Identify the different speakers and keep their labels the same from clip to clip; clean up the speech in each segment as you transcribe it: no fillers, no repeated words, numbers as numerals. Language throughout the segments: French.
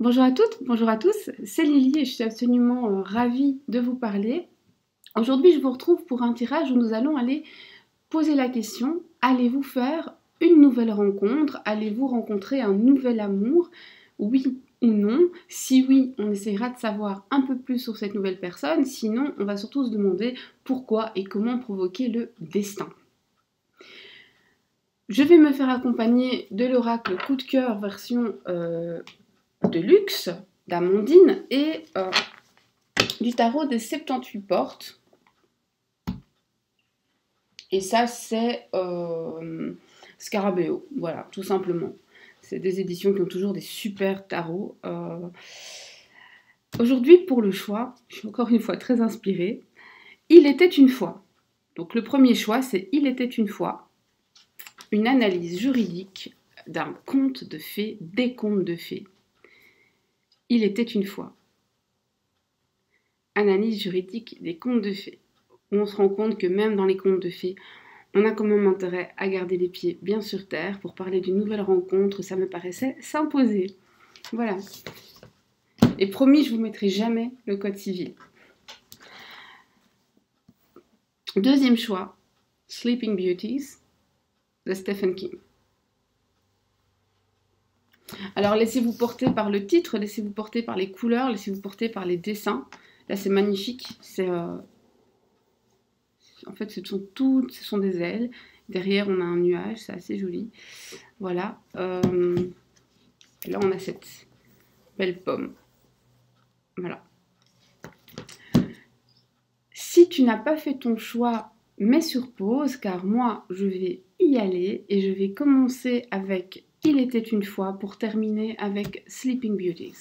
Speaker 1: Bonjour à toutes, bonjour à tous, c'est Lily et je suis absolument ravie de vous parler. Aujourd'hui, je vous retrouve pour un tirage où nous allons aller poser la question, allez-vous faire une nouvelle rencontre? Allez-vous rencontrer un nouvel amour? Oui ou non? Si oui, on essaiera de savoir un peu plus sur cette nouvelle personne, sinon on va surtout se demander pourquoi et comment provoquer le destin. Je vais me faire accompagner de l'oracle coup de cœur version de luxe d'Amandine et du tarot des 78 portes. Et ça, c'est Scarabeo. Voilà, tout simplement. C'est des éditions qui ont toujours des super tarots. Aujourd'hui, pour le choix, je suis encore une fois très inspirée. Il était une fois. Donc le premier choix, c'est Il était une fois. Une analyse juridique d'un conte de fées, des contes de fées. Il était une fois. Analyse juridique des contes de fées. On se rend compte que même dans les contes de fées, on a quand même intérêt à garder les pieds bien sur terre. Pour parler d'une nouvelle rencontre, ça me paraissait s'imposer. Voilà. Et promis, je vous mettrai jamais le code civil. Deuxième choix, Sleeping Beauties de Stephen King. Alors laissez-vous porter par le titre, laissez-vous porter par les couleurs, laissez-vous porter par les dessins. Là c'est magnifique, en fait ce sont des ailes. Derrière on a un nuage, c'est assez joli. Voilà. Là on a cette belle pomme. Voilà. Si tu n'as pas fait ton choix, mets sur pause, car moi, je vais y aller et je vais commencer avec Il était une fois pour terminer avec Sleeping Beauties.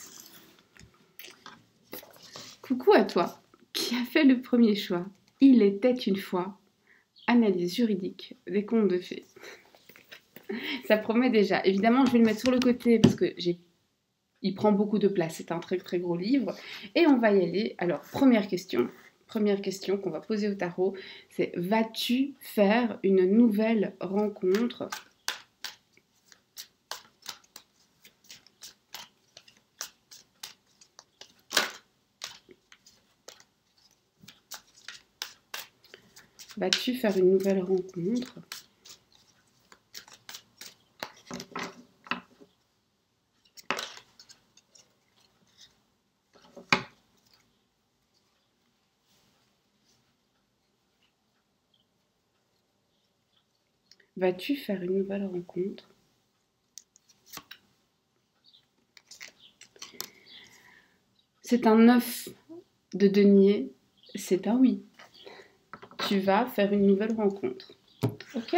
Speaker 1: Coucou à toi, qui a fait le premier choix. Il était une fois, analyse juridique des contes de fées. Ça promet déjà. Évidemment, je vais le mettre sur le côté parce que il prend beaucoup de place. C'est un très très gros livre. Et on va y aller. Alors, première question qu'on va poser au tarot, c'est vas-tu faire une nouvelle rencontre? Vas-tu faire une nouvelle rencontre? Vas-tu faire une nouvelle rencontre? C'est un 9 de denier, c'est un oui. Tu vas faire une nouvelle rencontre. Ok.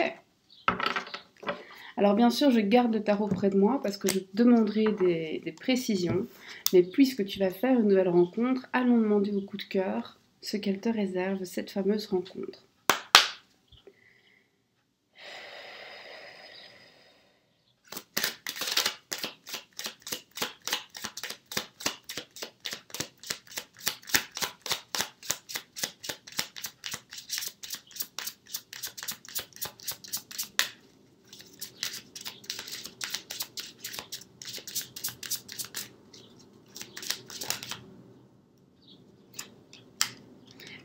Speaker 1: Alors bien sûr, je garde le tarot près de moi parce que je te demanderai des précisions. Mais puisque tu vas faire une nouvelle rencontre, allons demander au coup de cœur ce qu'elle te réserve, cette fameuse rencontre.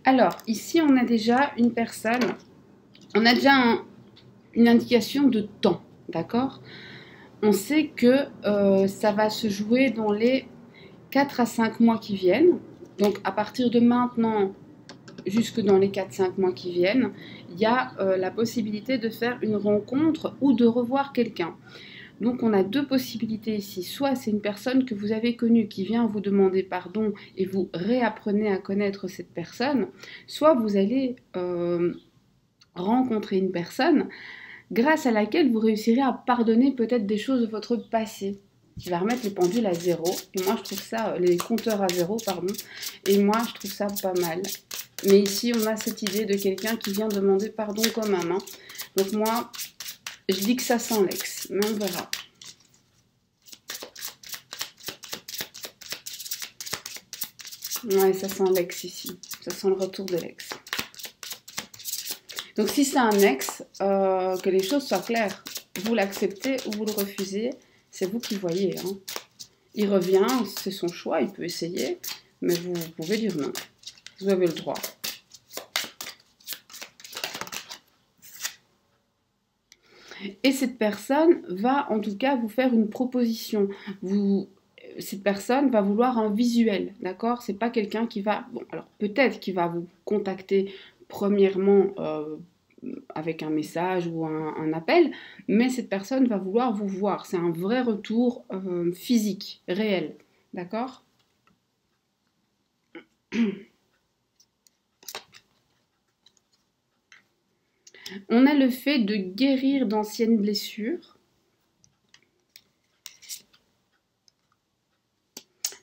Speaker 1: Alors, ici, on a déjà une personne, on a déjà une indication de temps, d'accord? On sait que ça va se jouer dans les 4 à 5 mois qui viennent. Donc, à partir de maintenant, jusque dans les 4-5 mois qui viennent, il y a la possibilité de faire une rencontre ou de revoir quelqu'un. Donc on a deux possibilités ici. Soit c'est une personne que vous avez connue qui vient vous demander pardon et vous réapprenez à connaître cette personne, soit vous allez rencontrer une personne grâce à laquelle vous réussirez à pardonner peut-être des choses de votre passé. Qui va remettre les pendules à zéro. Et moi je trouve ça, les compteurs à zéro, pardon. Et moi je trouve ça pas mal. Mais ici on a cette idée de quelqu'un qui vient demander pardon quand même. Hein. Donc moi, je dis que ça sent l'ex, mais on verra. Ouais, ça sent l'ex ici. Ça sent le retour de l'ex. Donc si c'est un ex, que les choses soient claires. Vous l'acceptez ou vous le refusez, c'est vous qui voyez. Hein. Il revient, c'est son choix, il peut essayer, mais vous pouvez dire non. Vous avez le droit. Et cette personne va en tout cas vous faire une proposition. Cette personne va vouloir un visuel, d'accord? C'est pas quelqu'un qui va... Bon, alors peut-être qu'il va vous contacter premièrement avec un message ou un appel, mais cette personne va vouloir vous voir. C'est un vrai retour physique, réel, d'accord? On a le fait de guérir d'anciennes blessures.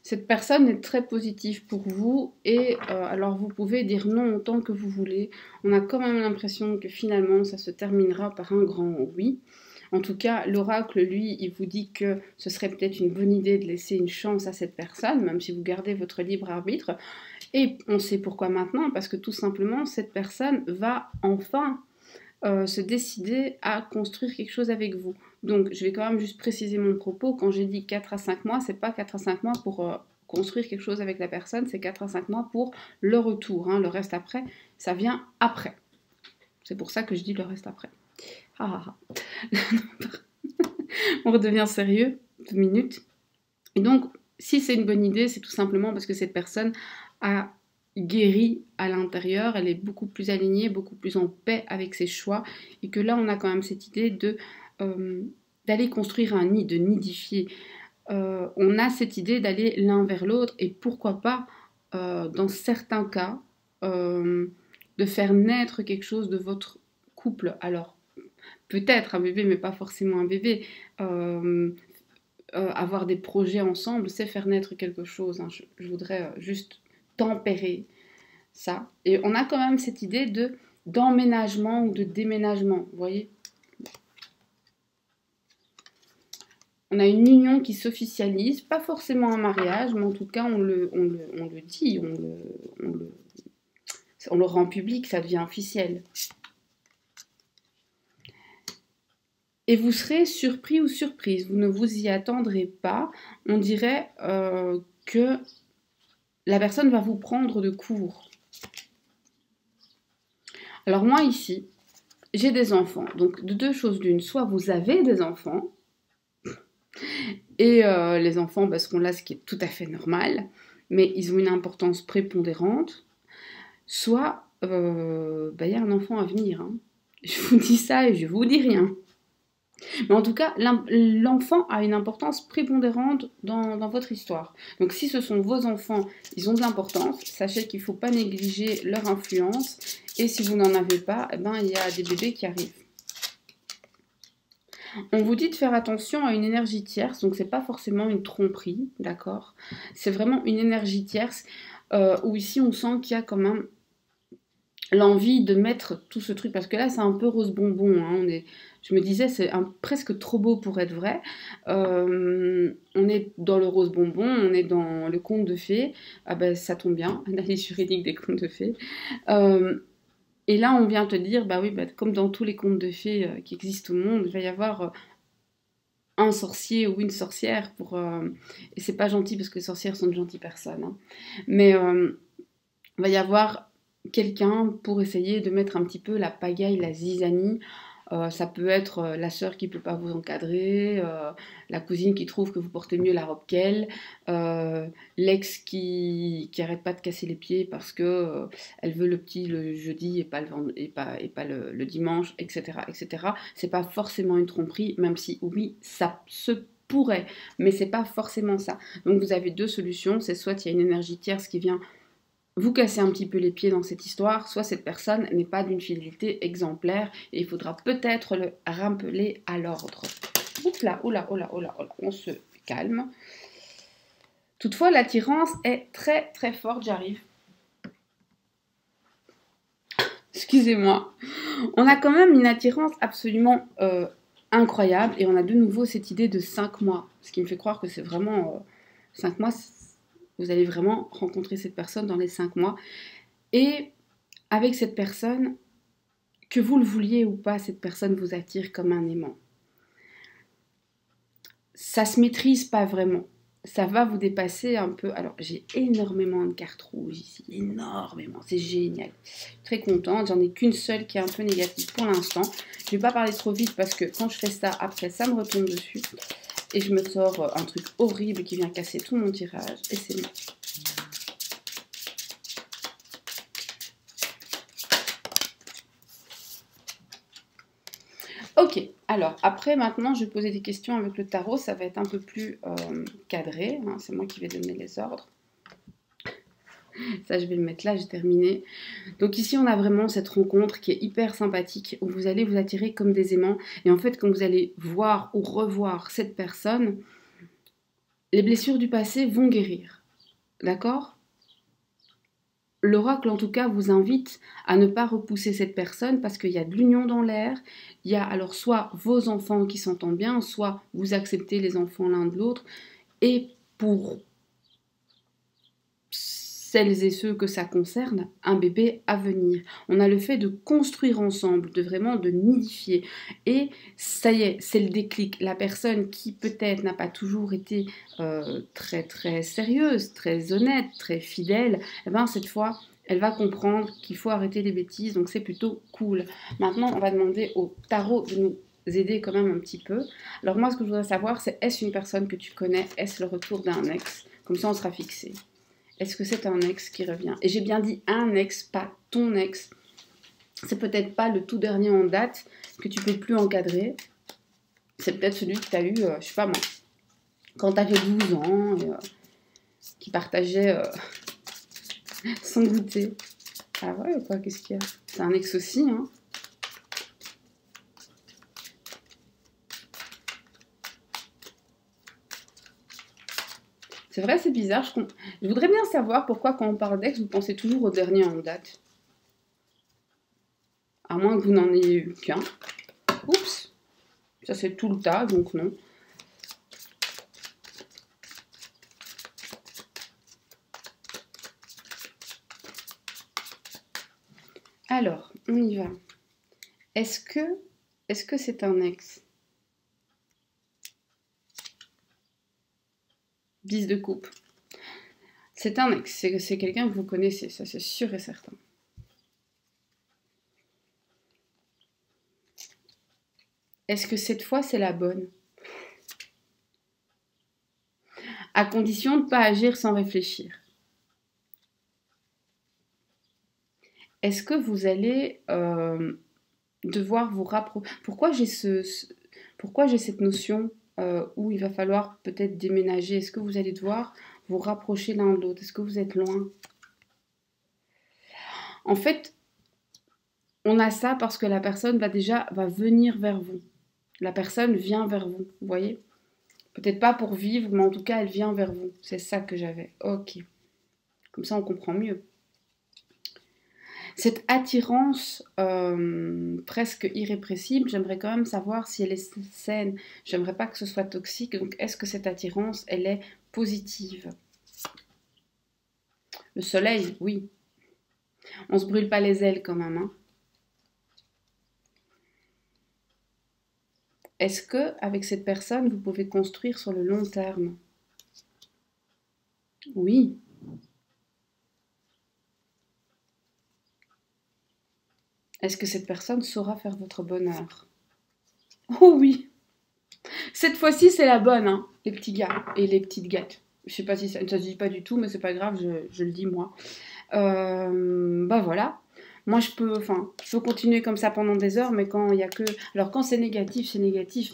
Speaker 1: Cette personne est très positive pour vous et alors vous pouvez dire non autant que vous voulez. On a quand même l'impression que finalement ça se terminera par un grand oui. En tout cas, l'oracle, lui, il vous dit que ce serait peut-être une bonne idée de laisser une chance à cette personne, même si vous gardez votre libre arbitre. Et on sait pourquoi maintenant, parce que tout simplement, cette personne va enfin se décider à construire quelque chose avec vous. Donc, je vais quand même juste préciser mon propos. Quand j'ai dit 4 à 5 mois, c'est pas 4 à 5 mois pour construire quelque chose avec la personne, c'est 4 à 5 mois pour le retour. Hein. Le reste après, ça vient après. C'est pour ça que je dis le reste après. Ah, ah, ah. On redevient sérieux, 2 minutes. Et donc, si c'est une bonne idée, c'est tout simplement parce que cette personne a guéri à l'intérieur, elle est beaucoup plus alignée, beaucoup plus en paix avec ses choix, et que là on a quand même cette idée d'aller construire un nid, de nidifier. On a cette idée d'aller l'un vers l'autre, et pourquoi pas, dans certains cas, de faire naître quelque chose de votre couple. Alors, peut-être un bébé, mais pas forcément un bébé. Avoir des projets ensemble, c'est faire naître quelque chose. Hein. Je voudrais juste tempérer ça. Et on a quand même cette idée d'emménagement ou de déménagement, vous voyez. On a une union qui s'officialise, pas forcément un mariage, mais en tout cas on le dit, on le rend public, ça devient officiel. Et vous serez surpris ou surprise, vous ne vous y attendrez pas. On dirait que la personne va vous prendre de court. Alors moi ici, j'ai des enfants. Donc de deux choses l'une, soit vous avez des enfants, et les enfants seront là, ce qui est tout à fait normal, mais ils ont une importance prépondérante, soit y a un enfant à venir. Hein. Je vous dis ça et je vous dis rien. Mais en tout cas, l'enfant a une importance prépondérante dans votre histoire. Donc si ce sont vos enfants, ils ont de l'importance, sachez qu'il ne faut pas négliger leur influence. Et si vous n'en avez pas, il y a des bébés qui arrivent. On vous dit de faire attention à une énergie tierce, donc c'est pas forcément une tromperie, d'accord? C'est vraiment une énergie tierce où ici on sent qu'il y a quand même l'envie de mettre tout ce truc, parce que là c'est un peu rose bonbon, hein, je me disais c'est presque trop beau pour être vrai. On est dans le rose bonbon, on est dans le conte de fées, ah ben ça tombe bien, l'analyse juridique des contes de fées. Et là on vient te dire, bah oui, comme dans tous les contes de fées qui existent au monde, il va y avoir un sorcier ou une sorcière et c'est pas gentil parce que les sorcières sont de gentilles personnes, hein. Mais il va y avoir quelqu'un pour essayer de mettre un petit peu la pagaille, la zizanie. Ça peut être la sœur qui ne peut pas vous encadrer, la cousine qui trouve que vous portez mieux la robe qu'elle, l'ex qui arrête pas de casser les pieds parce que elle veut le petit le jeudi et pas le dimanche, etc., etc. C'est pas forcément une tromperie, même si oui, ça se pourrait, mais c'est pas forcément ça. Donc vous avez deux solutions, c'est soit il y a une énergie tierce qui vient vous cassez un petit peu les pieds dans cette histoire, soit cette personne n'est pas d'une fidélité exemplaire et il faudra peut-être le rappeler à l'ordre. Oula, on se calme. Toutefois, l'attirance est très très forte, j'arrive. Excusez-moi. On a quand même une attirance absolument incroyable et on a de nouveau cette idée de 5 mois, ce qui me fait croire que c'est vraiment 5 mois. Vous allez vraiment rencontrer cette personne dans les 5 mois. Et avec cette personne, que vous le vouliez ou pas, cette personne vous attire comme un aimant. Ça se maîtrise pas vraiment. ça va vous dépasser un peu. Alors, j'ai énormément de cartes rouges ici, énormément, c'est génial. Très contente, j'en ai qu'une seule qui est un peu négative pour l'instant. Je ne vais pas parler trop vite parce que quand je fais ça, après, ça me retombe dessus. Et je me sors un truc horrible qui vient casser tout mon tirage. Et c'est bon. Ok, alors après maintenant je vais poser des questions avec le tarot, ça va être un peu plus cadré, hein, c'est moi qui vais donner les ordres. Ça je vais le mettre là, j'ai terminé. Donc ici on a vraiment cette rencontre qui est hyper sympathique, où vous allez vous attirer comme des aimants, et en fait quand vous allez voir ou revoir cette personne, les blessures du passé vont guérir, d'accord ? L'oracle, en tout cas, vous invite à ne pas repousser cette personne parce qu'il y a de l'union dans l'air. Il y a alors soit vos enfants qui s'entendent bien, soit vous acceptez les enfants l'un de l'autre. Et pour celles et ceux que ça concerne, un bébé à venir. On a le fait de construire ensemble, de vraiment de nidifier. Et ça y est, c'est le déclic. La personne qui peut-être n'a pas toujours été très très sérieuse, très honnête, très fidèle, eh ben, cette fois, elle va comprendre qu'il faut arrêter les bêtises. Donc c'est plutôt cool. Maintenant, on va demander au tarot de nous aider quand même un petit peu. Alors moi, ce que je voudrais savoir, c'est est-ce une personne que tu connais? Est-ce le retour d'un ex? Comme ça, on sera fixé. Est-ce que c'est un ex qui revient? Et j'ai bien dit un ex, pas ton ex. C'est peut-être pas le tout dernier en date que tu peux plus encadrer. C'est peut-être celui que tu as eu, je sais pas moi, quand tu avais 12 ans, et, qui partageait son goûter. Ah ouais, quoi, qu'est-ce qu'il y a? C'est un ex aussi, hein. C'est vrai, c'est bizarre. Je voudrais bien savoir pourquoi, quand on parle d'ex, vous pensez toujours au dernier en date. À moins que vous n'en ayez eu qu'un. Oups, ça c'est tout le tas, donc non. Alors, on y va. Est-ce que c'est un ex? 10 de coupe. C'est un ex, c'est quelqu'un que vous connaissez, ça c'est sûr et certain. Est-ce que cette fois c'est la bonne? À condition de ne pas agir sans réfléchir. Est-ce que vous allez devoir vous rapprocher? Pourquoi j'ai cette notion où il va falloir peut-être déménager? Est-ce que vous allez devoir vous rapprocher l'un de l'autre? Est-ce que vous êtes loin? En fait, on a ça parce que la personne va venir vers vous. La personne vient vers vous, vous voyez? Peut-être pas pour vivre, mais en tout cas, elle vient vers vous. C'est ça que j'avais. Ok. Comme ça, on comprend mieux. Cette attirance presque irrépressible, j'aimerais quand même savoir si elle est saine. J'aimerais pas que ce soit toxique. Donc, est-ce que cette attirance, elle est positive? Le soleil, oui. On se brûle pas les ailes quand même, hein. Est-ce que avec cette personne, vous pouvez construire sur le long terme? Oui. Est-ce que cette personne saura faire votre bonheur? Oh oui. Cette fois-ci, c'est la bonne, hein, les petits gars et les petites gâtes. Je sais pas si ça ne se dit pas du tout, mais c'est pas grave, je le dis moi. Bah voilà. Moi, je peux continuer comme ça pendant des heures, mais quand il y a que... Alors, quand c'est négatif,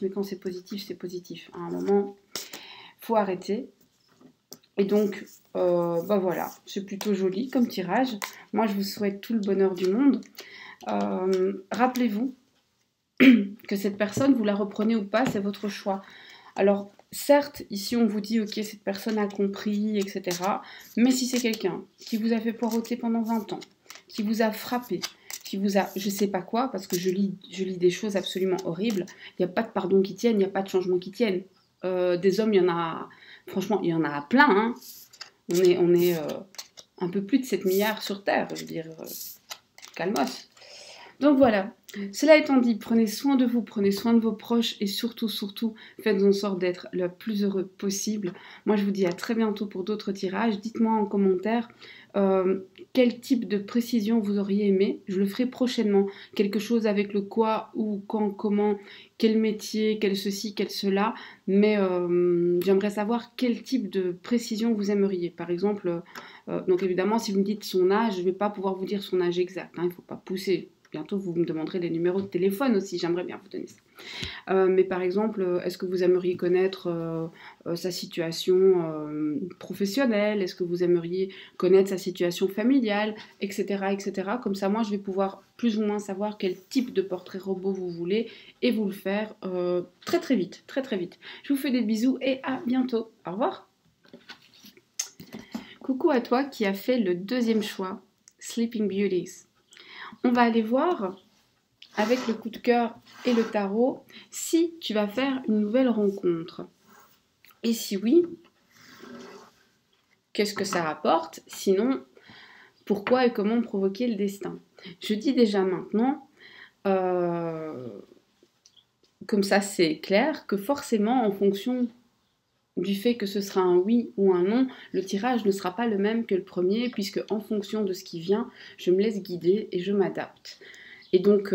Speaker 1: mais quand c'est positif, c'est positif. À un moment, faut arrêter. Et donc, bah voilà, c'est plutôt joli comme tirage. Moi, je vous souhaite tout le bonheur du monde. Rappelez-vous que cette personne, vous la reprenez ou pas, c'est votre choix. Alors, certes, ici on vous dit, ok, cette personne a compris, etc. Mais si c'est quelqu'un qui vous a fait poireauter pendant 20 ans, qui vous a frappé, qui vous a, je sais pas quoi, parce que je lis des choses absolument horribles, il n'y a pas de pardon qui tienne, il n'y a pas de changement qui tienne. Des hommes, il y en a, franchement, il y en a plein, hein. On est un peu plus de 7 milliards sur Terre, je veux dire, calmos. Donc voilà, cela étant dit, prenez soin de vous, prenez soin de vos proches et surtout, surtout, faites en sorte d'être le plus heureux possible. Moi, je vous dis à très bientôt pour d'autres tirages. Dites-moi en commentaire quel type de précision vous auriez aimé. Je le ferai prochainement. Quelque chose avec le quoi, où, quand, comment, quel métier, quel ceci, quel cela. Mais j'aimerais savoir quel type de précision vous aimeriez. Par exemple, donc évidemment, si vous me dites son âge, je ne vais pas pouvoir vous dire son âge exact. Il ne faut pas pousser. Bientôt, vous me demanderez les numéros de téléphone aussi, j'aimerais bien vous donner ça. Mais par exemple, est-ce que vous aimeriez connaître sa situation professionnelle? Est-ce que vous aimeriez connaître sa situation familiale, etc., etc. Comme ça, moi, je vais pouvoir plus ou moins savoir quel type de portrait robot vous voulez et vous le faire très très vite, très très vite. Je vous fais des bisous et à bientôt. Au revoir. Coucou à toi qui as fait le deuxième choix, Sleeping Beauties. On va aller voir, avec le coup de cœur et le tarot, si tu vas faire une nouvelle rencontre. Et si oui, qu'est-ce que ça rapporte? Sinon, pourquoi et comment provoquer le destin? Je dis déjà maintenant, comme ça c'est clair, que forcément en fonction du fait que ce sera un oui ou un non, le tirage ne sera pas le même que le premier, puisque en fonction de ce qui vient, je me laisse guider et je m'adapte. Et donc,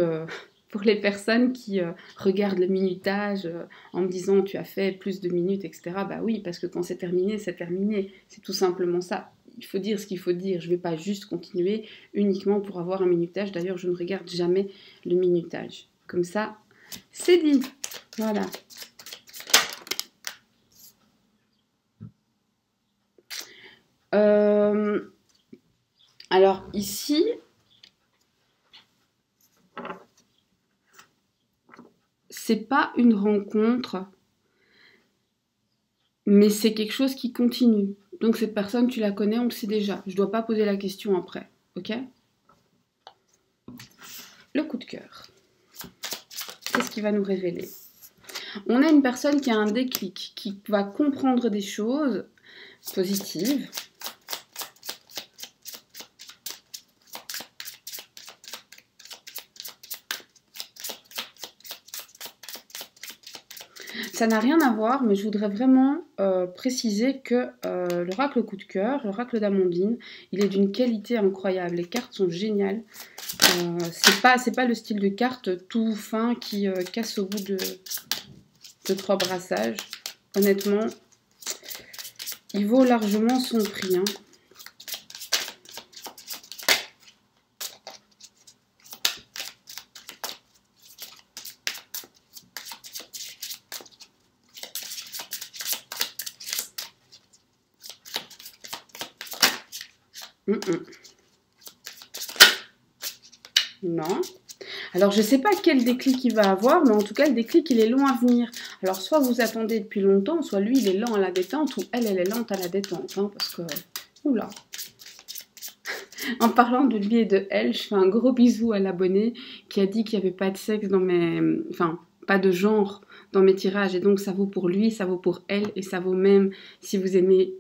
Speaker 1: pour les personnes qui regardent le minutage en me disant tu as fait plus de minutes, etc., bah oui, parce que quand c'est terminé, c'est terminé. C'est tout simplement ça. Il faut dire ce qu'il faut dire. Je ne vais pas juste continuer uniquement pour avoir un minutage. D'ailleurs, je ne regarde jamais le minutage. Comme ça, c'est dit. Voilà. Alors ici, c'est pas une rencontre, mais c'est quelque chose qui continue. Donc cette personne, tu la connais, on le sait déjà. Je dois pas poser la question après, ok? Le coup de cœur. Qu'est-ce qu'il va nous révéler? On a une personne qui a un déclic, qui va comprendre des choses positives. Ça n'a rien à voir, mais je voudrais vraiment préciser que l'oracle coup de cœur, l'oracle d'Amandine, il est d'une qualité incroyable. Les cartes sont géniales. C'est pas le style de carte tout fin qui casse au bout de 3 brassages. Honnêtement, il vaut largement son prix. Hein. Non. Alors, je ne sais pas quel déclic il va avoir, mais en tout cas, le déclic, il est long à venir. Alors, soit vous attendez depuis longtemps, soit lui, il est lent à la détente, ou elle est lente à la détente. Hein, parce que... Oula. En parlant de lui et de elle, je fais un gros bisou à l'abonné qui a dit qu'il n'y avait pas de sexe dans mes... Enfin, pas de genre dans mes tirages. Et donc, ça vaut pour lui, ça vaut pour elle, et ça vaut même si vous aimez...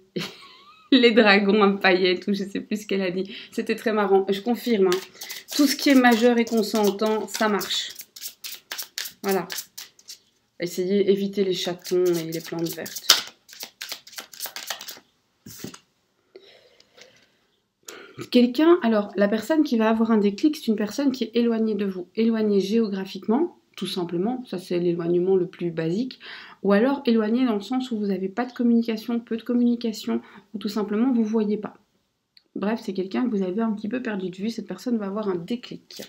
Speaker 1: les dragons à paillettes, ou je sais plus ce qu'elle a dit. C'était très marrant. Je confirme, hein. Tout ce qui est majeur et consentant, ça marche. Voilà. Essayez, éviter les chatons et les plantes vertes. Quelqu'un, alors, la personne qui va avoir un déclic, c'est une personne qui est éloignée de vous. Éloignée géographiquement, tout simplement. Ça, c'est l'éloignement le plus basique. Ou alors éloigné dans le sens où vous n'avez pas de communication, peu de communication, ou tout simplement vous ne voyez pas. Bref, c'est quelqu'un que vous avez un petit peu perdu de vue. Cette personne va avoir un déclic.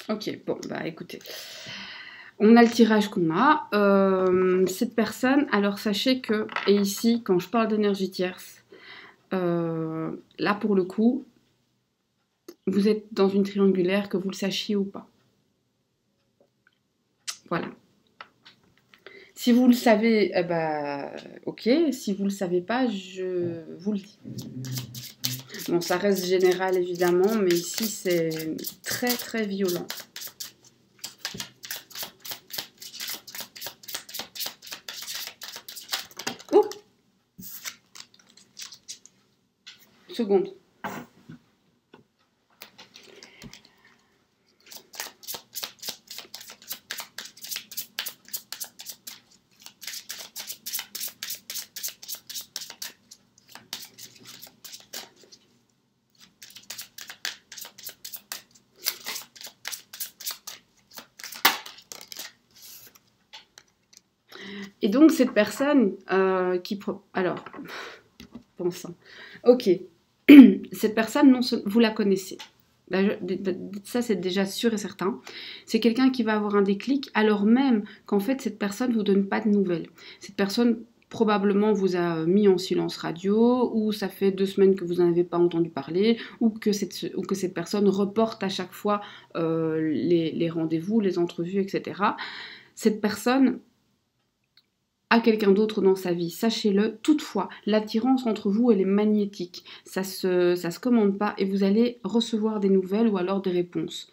Speaker 1: Ok, bon, bah écoutez. On a le tirage qu'on a. Cette personne, alors sachez que, et ici, quand je parle d'énergie tierce, là pour le coup, vous êtes dans une triangulaire, que vous le sachiez ou pas. Voilà. Si vous le savez, eh ben, ok. Si vous le savez pas, je vous le dis. Bon, ça reste général évidemment, mais ici c'est très très violent. Oh, seconde. Et donc, cette personne alors, pensant. Ok. Cette personne, non, vous la connaissez. Ça, c'est déjà sûr et certain. C'est quelqu'un qui va avoir un déclic, alors même qu'en fait, cette personne ne vous donne pas de nouvelles. Cette personne, probablement, vous a mis en silence radio, ou ça fait 2 semaines que vous n'en avez pas entendu parler, ou que cette personne reporte à chaque fois les rendez-vous, les entrevues, etc. Cette personne à quelqu'un d'autre dans sa vie, sachez-le. Toutefois, l'attirance entre vous, elle est magnétique. Ça se commande pas et vous allez recevoir des nouvelles ou alors des réponses.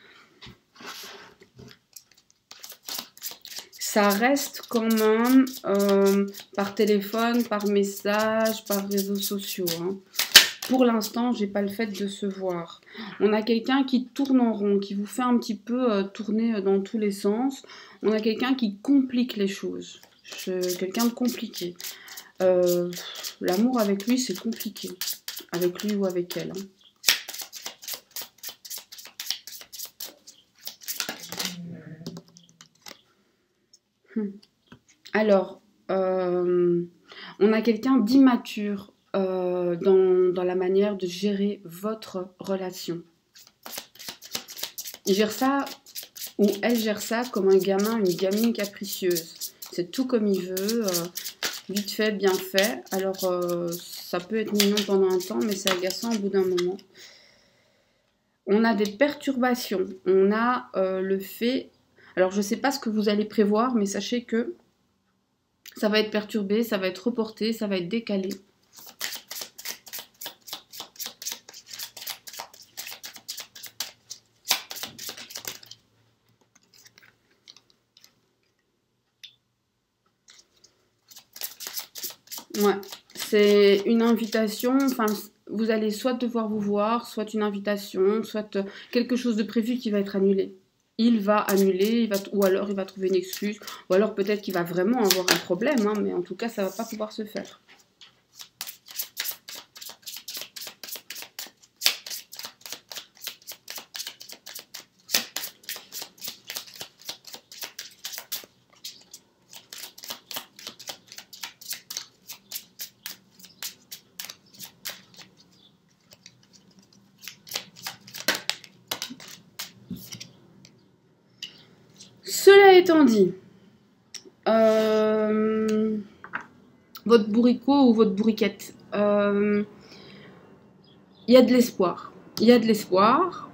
Speaker 1: Ça reste quand même par téléphone, par message, par réseaux sociaux. Hein. Pour l'instant, j'ai pas le fait de se voir. On a quelqu'un qui tourne en rond, qui vous fait un petit peu tourner dans tous les sens. On a quelqu'un qui complique les choses. Quelqu'un de compliqué. L'amour avec lui, c'est compliqué. Avec lui ou avec elle. Hein. Alors, on a quelqu'un d'immature dans la manière de gérer votre relation. Il gère ça, ou elle gère ça comme un gamin, une gamine capricieuse. C'est tout comme il veut, vite fait, bien fait. Alors, ça peut être mignon pendant un temps, mais c'est agaçant au bout d'un moment. On a des perturbations. On a le fait... Alors, je ne sais pas ce que vous allez prévoir, mais sachez que ça va être perturbé, ça va être reporté, ça va être décalé. Ouais, c'est une invitation, enfin, vous allez soit devoir vous voir, soit une invitation, soit quelque chose de prévu qui va être annulé. Il va annuler, ou alors il va trouver une excuse, ou alors peut-être qu'il va vraiment avoir un problème, hein, mais en tout cas, ça ne va pas pouvoir se faire. Cela étant dit, votre bourricot ou votre bourriquette, il y a de l'espoir. Il y a de l'espoir.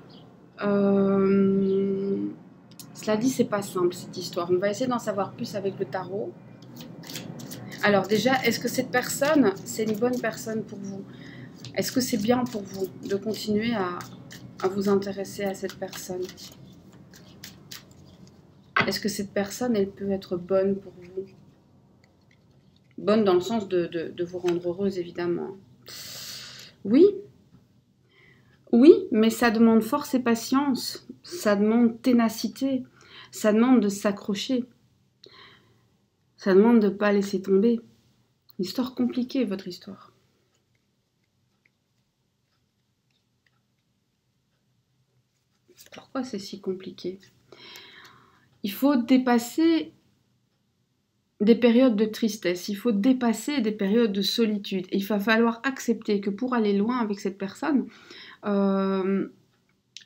Speaker 1: Cela dit, c'est pas simple cette histoire. On va essayer d'en savoir plus avec le tarot. Alors déjà, est-ce que cette personne, c'est une bonne personne pour vous? Est-ce que c'est bien pour vous de continuer à vous intéresser à cette personne? Est-ce que cette personne, elle peut être bonne pour vous? Bonne dans le sens de vous rendre heureuse, évidemment. Oui. Oui, mais ça demande force et patience. Ça demande ténacité. Ça demande de s'accrocher. Ça demande de ne pas laisser tomber. Une histoire compliquée, votre histoire. Pourquoi c'est si compliqué? Il faut dépasser des périodes de tristesse, il faut dépasser des périodes de solitude. Et il va falloir accepter que pour aller loin avec cette personne, il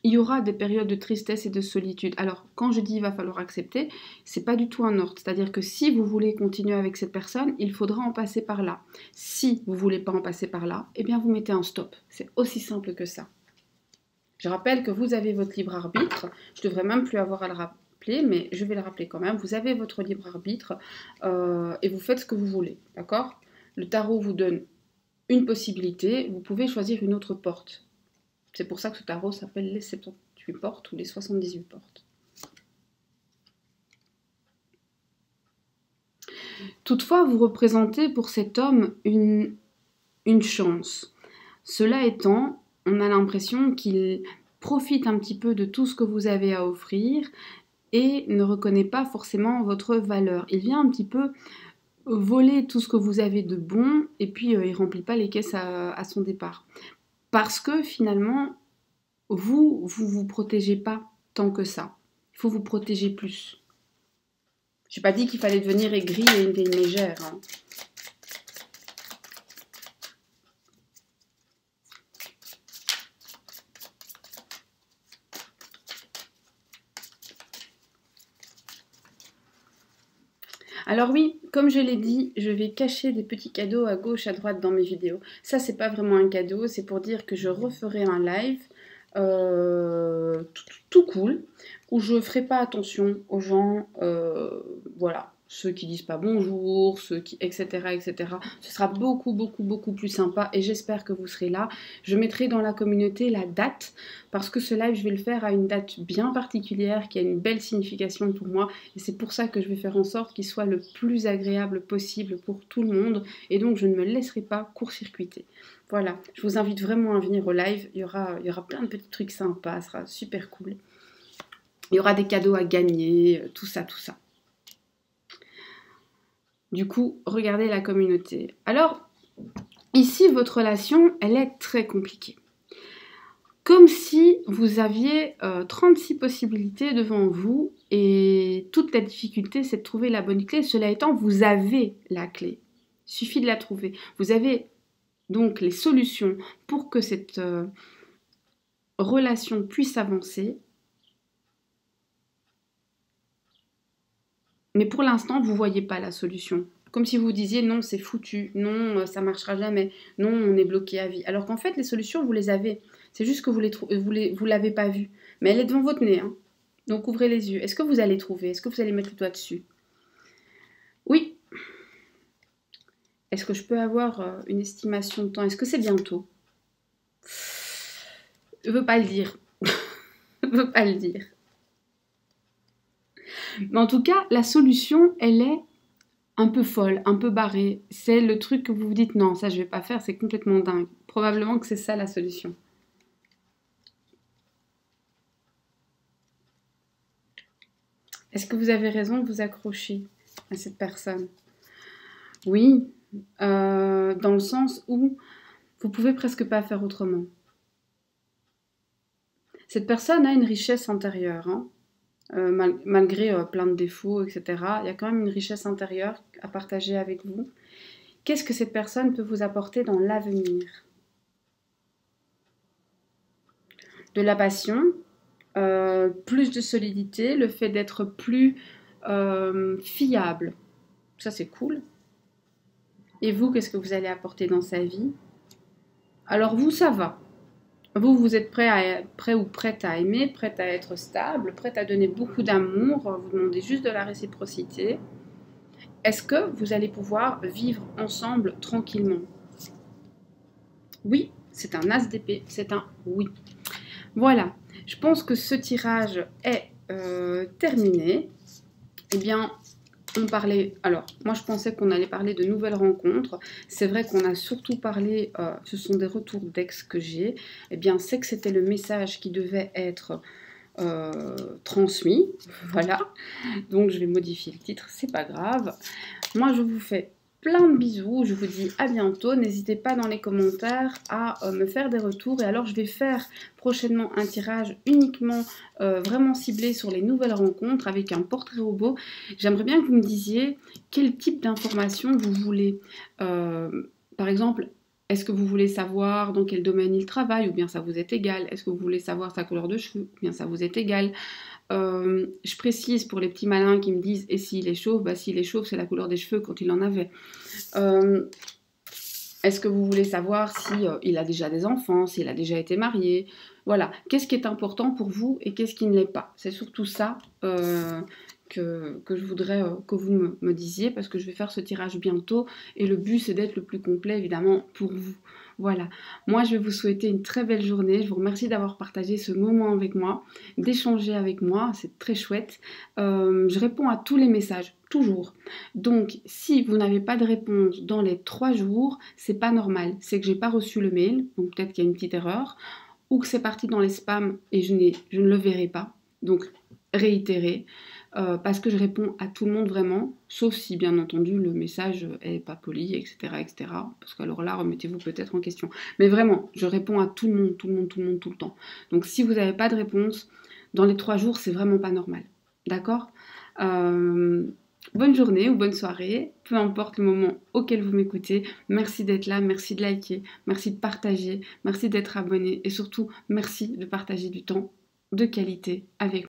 Speaker 1: y aura des périodes de tristesse et de solitude. Alors, quand je dis il va falloir accepter, c'est pas du tout un ordre. C'est-à-dire que si vous voulez continuer avec cette personne, il faudra en passer par là. Si vous voulez pas en passer par là, eh bien vous mettez un stop. C'est aussi simple que ça. Je rappelle que vous avez votre libre arbitre. Je devrais même plus avoir à le rappeler, mais je vais le rappeler quand même. Vous avez votre libre arbitre et vous faites ce que vous voulez, d'accord? Le tarot vous donne une possibilité. Vous pouvez choisir une autre porte. C'est pour ça que ce tarot s'appelle les 78 portes ou les 78 portes. Toutefois, vous représentez pour cet homme une chance. Cela étant, on a l'impression qu'il profite un petit peu de tout ce que vous avez à offrir et ne reconnaît pas forcément votre valeur. Il vient un petit peu voler tout ce que vous avez de bon et puis il remplit pas les caisses à son départ. Parce que finalement, vous protégez pas tant que ça. Il faut vous protéger plus. J'ai pas dit qu'il fallait devenir aigri et une vieille mégère. Hein. Alors oui, comme je l'ai dit, je vais cacher des petits cadeaux à gauche, à droite dans mes vidéos. Ça, c'est pas vraiment un cadeau, c'est pour dire que je referai un live tout cool, où je ferai pas attention aux gens, voilà, ceux qui disent pas bonjour, ceux qui, etc., etc. Ce sera beaucoup plus sympa et j'espère que vous serez là. Je mettrai dans la communauté la date parce que ce live, je vais le faire à une date bien particulière qui a une belle signification pour moi et c'est pour ça que je vais faire en sorte qu'il soit le plus agréable possible pour tout le monde et donc je ne me laisserai pas court-circuiter. Voilà, je vous invite vraiment à venir au live, il y aura plein de petits trucs sympas, ce sera super cool. Il y aura des cadeaux à gagner, tout ça. Du coup, regardez la communauté. Alors, ici, votre relation, elle est très compliquée. Comme si vous aviez 36 possibilités devant vous et toute la difficulté, c'est de trouver la bonne clé. Cela étant, vous avez la clé. Il suffit de la trouver. Vous avez donc les solutions pour que cette relation puisse avancer. Mais pour l'instant, vous ne voyez pas la solution. Comme si vous disiez non, c'est foutu, non, ça ne marchera jamais, non, on est bloqué à vie. Alors qu'en fait, les solutions, vous les avez. C'est juste que vous ne l'avez pas vue. Mais elle est devant votre nez. Hein. Donc ouvrez les yeux. Est-ce que vous allez trouver? Est-ce que vous allez mettre le doigt dessus? Oui. Est-ce que je peux avoir une estimation de temps? Est-ce que c'est bientôt? Je ne veux pas le dire. Je ne veux pas le dire. Mais en tout cas, la solution, elle est un peu folle, un peu barrée. C'est le truc que vous vous dites, non, ça je vais pas faire, c'est complètement dingue. Probablement que c'est ça la solution. Est-ce que vous avez raison de vous accrocher à cette personne? Oui, dans le sens où vous pouvez presque pas faire autrement. Cette personne a une richesse intérieure, hein. Malgré plein de défauts, etc. Il y a quand même une richesse intérieure à partager avec vous. Qu'est-ce que cette personne peut vous apporter dans l'avenir? De la passion, plus de solidité, le fait d'être plus fiable. Ça, c'est cool. Et vous, qu'est-ce que vous allez apporter dans sa vie? Alors vous, ça va. Vous êtes prêt ou prête à aimer, prête à être stable, prête à donner beaucoup d'amour, vous demandez juste de la réciprocité. Est-ce que vous allez pouvoir vivre ensemble tranquillement? Oui, c'est un as d'épée, c'est un oui. Voilà, je pense que ce tirage est terminé. Eh bien, on parlait... Alors, moi je pensais qu'on allait parler de nouvelles rencontres. C'est vrai qu'on a surtout parlé, ce sont des retours d'ex que j'ai. Eh bien, c'est que c'était le message qui devait être transmis. Voilà. Donc, je vais modifier le titre, c'est pas grave. Moi, je vous fais plein de bisous. Je vous dis à bientôt. N'hésitez pas dans les commentaires à me faire des retours. Et alors, je vais faire prochainement un tirage uniquement vraiment ciblé sur les nouvelles rencontres avec un portrait robot. J'aimerais bien que vous me disiez quel type d'informations vous voulez. Par exemple, est-ce que vous voulez savoir dans quel domaine il travaille ou bien ça vous est égal? Est-ce que vous voulez savoir sa couleur de cheveux ou bien ça vous est égal? Je précise pour les petits malins qui me disent et s'il est chauve, bah s'il est chauve c'est la couleur des cheveux quand il en avait. Est-ce que vous voulez savoir si il a déjà des enfants, s'il a déjà été marié? Voilà, qu'est-ce qui est important pour vous et qu'est-ce qui ne l'est pas? C'est surtout ça que je voudrais que vous me disiez parce que je vais faire ce tirage bientôt et le but c'est d'être le plus complet évidemment pour vous. Voilà, moi je vais vous souhaiter une très belle journée. Je vous remercie d'avoir partagé ce moment avec moi, d'échanger avec moi, c'est très chouette. Je réponds à tous les messages, toujours. Donc si vous n'avez pas de réponse dans les 3 jours, c'est pas normal. C'est que j'ai pas reçu le mail, donc peut-être qu'il y a une petite erreur, ou que c'est parti dans les spams et je ne le verrai pas. Donc réitérer. Parce que je réponds à tout le monde vraiment, sauf si bien entendu le message est pas poli, etc., etc. Parce qu'alors là, remettez-vous peut-être en question. Mais vraiment, je réponds à tout le monde, tout le monde, tout le monde, tout le temps. Donc si vous n'avez pas de réponse, dans les 3 jours, c'est vraiment pas normal. D'accord. Bonne journée ou bonne soirée, peu importe le moment auquel vous m'écoutez. Merci d'être là, merci de liker, merci de partager, merci d'être abonné et surtout merci de partager du temps de qualité avec